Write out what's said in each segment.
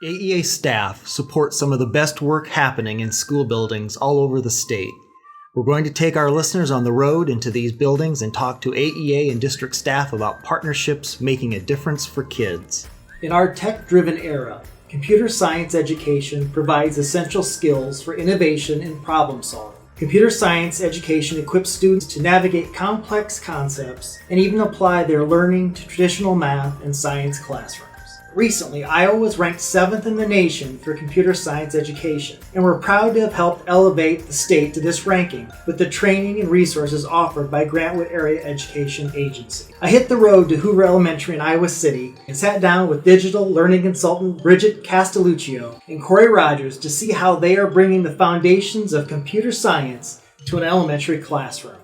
AEA staff support some of the best work happening in school buildings all over the state. We're going to take our listeners on the road into these buildings and talk to AEA and district staff about partnerships making a difference for kids. In our tech-driven era, computer science education provides essential skills for innovation and problem solving. Computer science education equips students to navigate complex concepts and even apply their learning to traditional math and science classrooms. Recently, Iowa was ranked 7th in the nation for computer science education, and we're proud to have helped elevate the state to this ranking with the training and resources offered by Grantwood Area Education Agency. I hit the road to Hoover Elementary in Iowa City and sat down with digital learning consultant Bridget Castelluccio and Corey Rogers to see how they are bringing the foundations of computer science to an elementary classroom.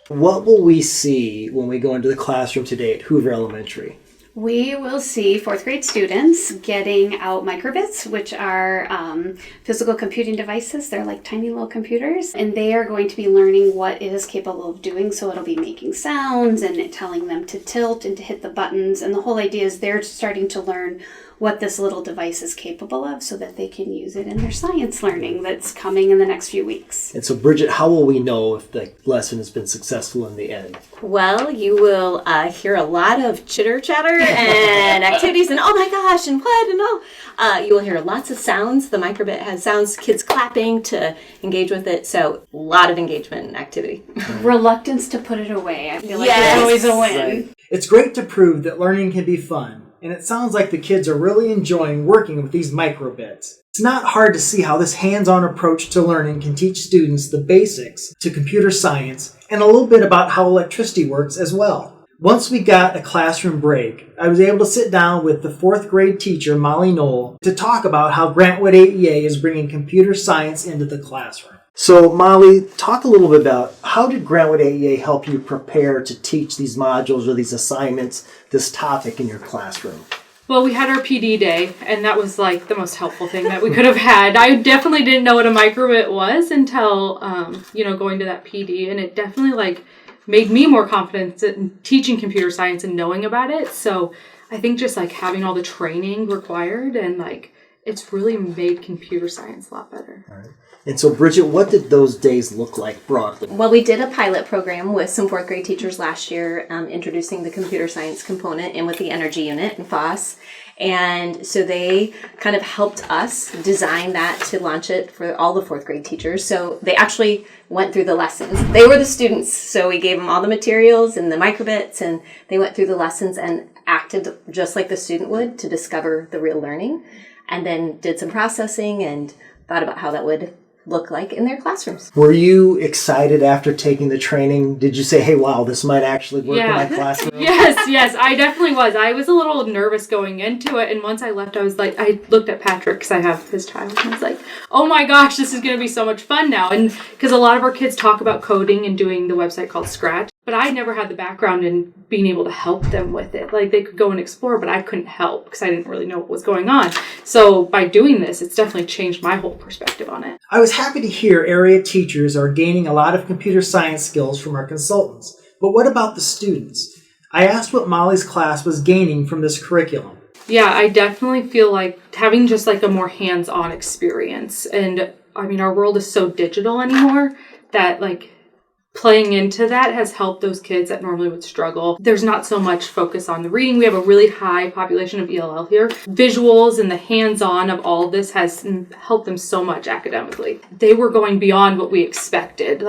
What will we see when we go into the classroom today at Hoover Elementary? We will see fourth grade students getting out microbits, which are physical computing devices. They're like tiny little computers, and they are going to be learning what it is capable of doing. So it'll be making sounds and telling them to tilt and to hit the buttons. And the whole idea is they're starting to learn what this little device is capable of so that they can use it in their science learning that's coming in the next few weeks. And so, Bridget, how will we know if the lesson has been successful in the end? Well, you will hear a lot of chitter-chatter and activities and oh my gosh and what and oh. You will hear lots of sounds. The microbit has sounds, kids clapping to engage with it. So a lot of engagement and activity. Reluctance to put it away. I feel like Yes. it's always a win. Right. It's great to prove that learning can be fun. And it sounds like the kids are really enjoying working with these microbits. It's not hard to see how this hands-on approach to learning can teach students the basics to computer science and a little bit about how electricity works as well. Once we got a classroom break, I was able to sit down with the fourth grade teacher, Molly Knoll, to talk about how Grantwood AEA is bringing computer science into the classroom. So, Molly, talk a little bit about how did Grantwood AEA help you prepare to teach these modules or these assignments, this topic in your classroom? Well, we had our PD day, and that was like the most helpful thing that we could have had. I definitely didn't know what a microbit was until, going to that PD, and it definitely made me more confident in teaching computer science and knowing about it. So I think just having all the training required and it's really made computer science a lot better. All right. And so, Bridget, what did those days look like broadly? Well, we did a pilot program with some fourth grade teachers last year, introducing the computer science component and with the energy unit in FOSS. And so they kind of helped us design that to launch it for all the fourth grade teachers. So they actually went through the lessons. They were the students. So we gave them all the materials and the microbits, and they went through the lessons and acted just like the student would to discover the real learning, and then did some processing and thought about how that would look like in their classrooms. Were you excited after taking the training? Did you say, hey, wow, this might actually work in my classroom? Yes, I definitely was. I was a little nervous going into it, and once I left, I looked at Patrick, because I have his child, and I was like, oh my gosh, this is going to be so much fun now. And because a lot of our kids talk about coding and doing the website called Scratch, but I never had the background in being able to help them with it. They could go and explore, but I couldn't help because I didn't really know what was going on. So by doing this, it's definitely changed my whole perspective on it. I was happy to hear area teachers are gaining a lot of computer science skills from our consultants. But what about the students? I asked what Molly's class was gaining from this curriculum. Yeah, I definitely feel like having just a more hands-on experience. And our world is so digital anymore that playing into that has helped those kids that normally would struggle. There's not so much focus on the reading. We have a really high population of ELL here. Visuals and the hands-on of all of this has helped them so much academically. They were going beyond what we expected.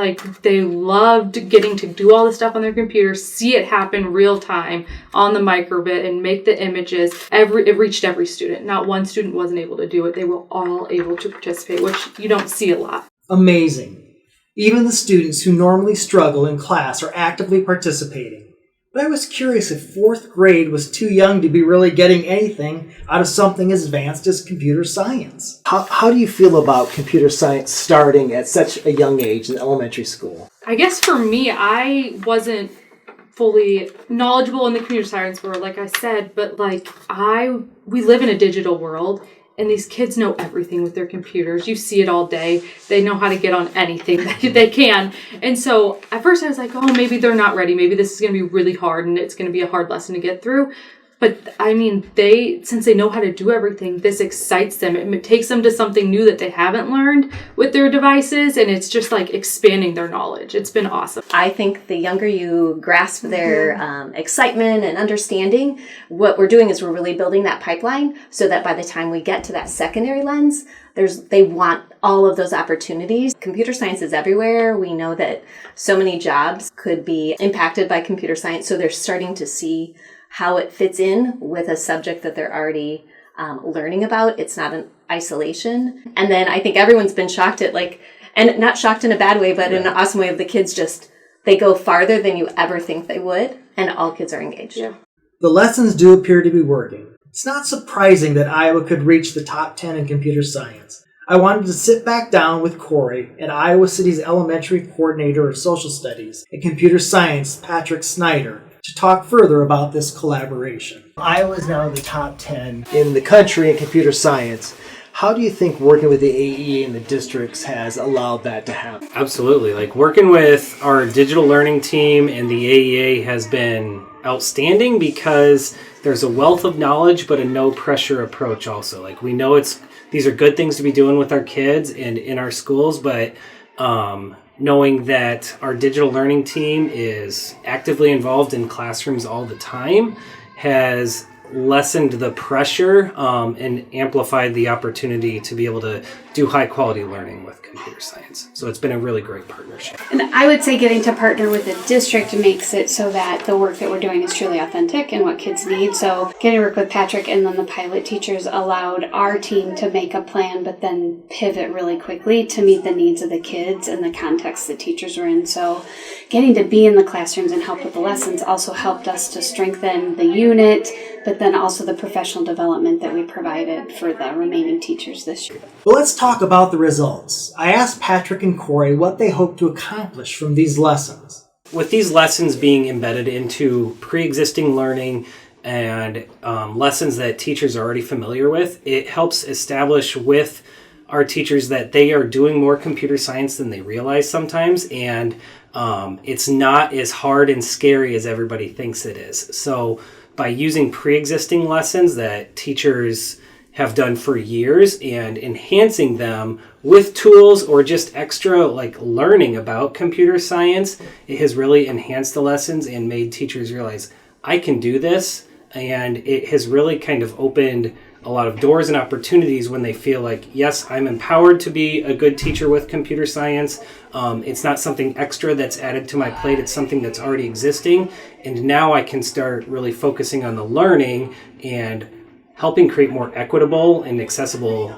They loved getting to do all this stuff on their computer, see it happen real time on the microbit and make the images. It reached every student. Not one student wasn't able to do it. They were all able to participate, which you don't see a lot. Amazing. Even the students who normally struggle in class are actively participating. But I was curious if fourth grade was too young to be really getting anything out of something as advanced as computer science. How do you feel about computer science starting at such a young age in elementary school? I guess for me, I wasn't fully knowledgeable in the computer science world, like I said, but we live in a digital world. And these kids know everything with their computers. You see it all day. They know how to get on anything that they can. And so at first I was like, oh, maybe they're not ready. Maybe this is going to be really hard and it's going to be a hard lesson to get through. But I mean, since they know how to do everything, this excites them. It takes them to something new that they haven't learned with their devices. And it's just like expanding their knowledge. It's been awesome. I think the younger you grasp their excitement and understanding, what we're doing is we're really building that pipeline so that by the time we get to that secondary lens, they want all of those opportunities. Computer science is everywhere. We know that so many jobs could be impacted by computer science. So they're starting to see how it fits in with a subject that they're already learning about. It's not an isolation. And then I think everyone's been shocked at and not shocked in a bad way, but in an awesome way of the kids they go farther than you ever think they would. And all kids are engaged. Yeah. The lessons do appear to be working. It's not surprising that Iowa could reach the top 10 in computer science. I wanted to sit back down with Corey and Iowa City's Elementary Coordinator of Social Studies and Computer Science, Patrick Snyder, to talk further about this collaboration. Iowa is now in the top 10 in the country in computer science. How do you think working with the AEA and the districts has allowed that to happen? Absolutely. Like working with our digital learning team and the AEA has been outstanding because there's a wealth of knowledge, but a no pressure approach also. Like we know these are good things to be doing with our kids and in our schools, but knowing that our digital learning team is actively involved in classrooms all the time has lessened the pressure and amplified the opportunity to be able to do high quality learning with computer science. So it's been a really great partnership. And I would say getting to partner with the district makes it so that the work that we're doing is truly authentic and what kids need. So getting to work with Patrick and then the pilot teachers allowed our team to make a plan, but then pivot really quickly to meet the needs of the kids and the context the teachers were in. So getting to be in the classrooms and help with the lessons also helped us to strengthen the unit, but then also the professional development that we provided for the remaining teachers this year. Well, let's talk about the results. I asked Patrick and Corey what they hope to accomplish from these lessons. With these lessons being embedded into pre-existing learning and lessons that teachers are already familiar with, it helps establish with our teachers that they are doing more computer science than they realize sometimes, and it's not as hard and scary as everybody thinks it is. So by using pre-existing lessons that teachers have done for years and enhancing them with tools or just extra learning about computer science, it has really enhanced the lessons and made teachers realize I can do this, and it has really kind of opened a lot of doors and opportunities when they feel like, yes, I'm empowered to be a good teacher with computer science. It's not something extra that's added to my plate. It's something that's already existing. And now I can start really focusing on the learning and helping create more equitable and accessible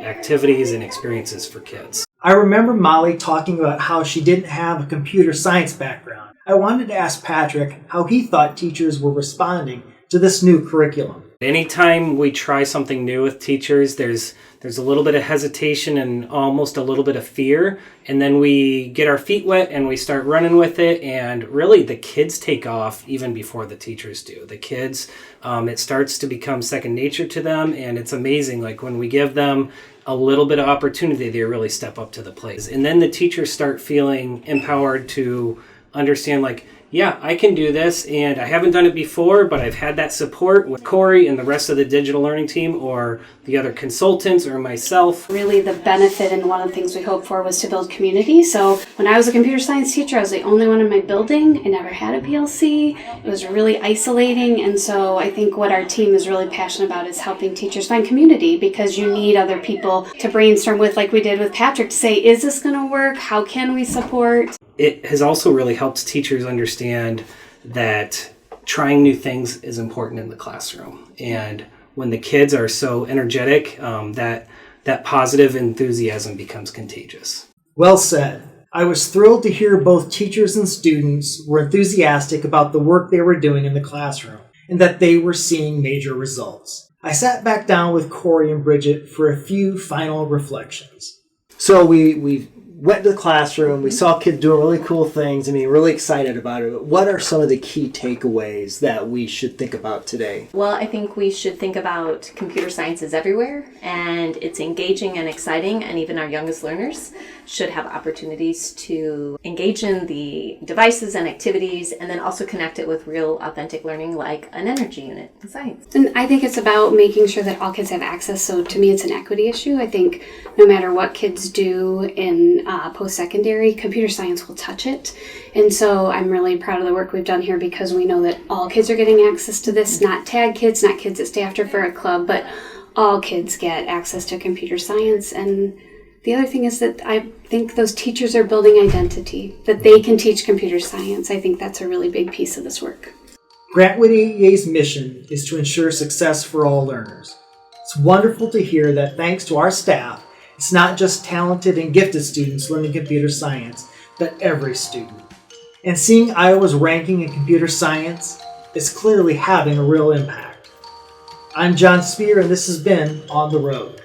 activities and experiences for kids. I remember Molly talking about how she didn't have a computer science background. I wanted to ask Patrick how he thought teachers were responding to this new curriculum. Anytime we try something new with teachers, there's a little bit of hesitation and almost a little bit of fear. And then we get our feet wet and we start running with it. And really the kids take off even before the teachers do. The kids, it starts to become second nature to them. And it's amazing. Like when we give them a little bit of opportunity, they really step up to the plate. And then the teachers start feeling empowered to understand yeah, I can do this, and I haven't done it before, but I've had that support with Corey and the rest of the digital learning team or the other consultants or myself. Really the benefit and one of the things we hoped for was to build community. So when I was a computer science teacher, I was the only one in my building. I never had a PLC. It was really isolating, and so I think what our team is really passionate about is helping teachers find community, because you need other people to brainstorm with, like we did with Patrick, to say, is this going to work? How can we support? It has also really helped teachers understand that trying new things is important in the classroom. And when the kids are so energetic, that positive enthusiasm becomes contagious. Well said. I was thrilled to hear both teachers and students were enthusiastic about the work they were doing in the classroom and that they were seeing major results. I sat back down with Corey and Bridget for a few final reflections. So we've went to the classroom, we saw kids doing really cool things, really excited about it. But what are some of the key takeaways that we should think about today? Well, I think we should think about computer science is everywhere, and it's engaging and exciting, and even our youngest learners should have opportunities to engage in the devices and activities, and then also connect it with real authentic learning like an energy unit in science. And I think it's about making sure that all kids have access. So to me, it's an equity issue. I think no matter what kids do in post-secondary, computer science will touch it. And so I'm really proud of the work we've done here because we know that all kids are getting access to this, not tag kids, not kids that stay after for a club, but all kids get access to computer science. And the other thing is that I think those teachers are building identity, that they can teach computer science. I think that's a really big piece of this work. Grantwood AEA's mission is to ensure success for all learners. It's wonderful to hear that thanks to our staff, it's not just talented and gifted students learning computer science, but every student. And seeing Iowa's ranking in computer science is clearly having a real impact. I'm John Speer, and this has been On the Road.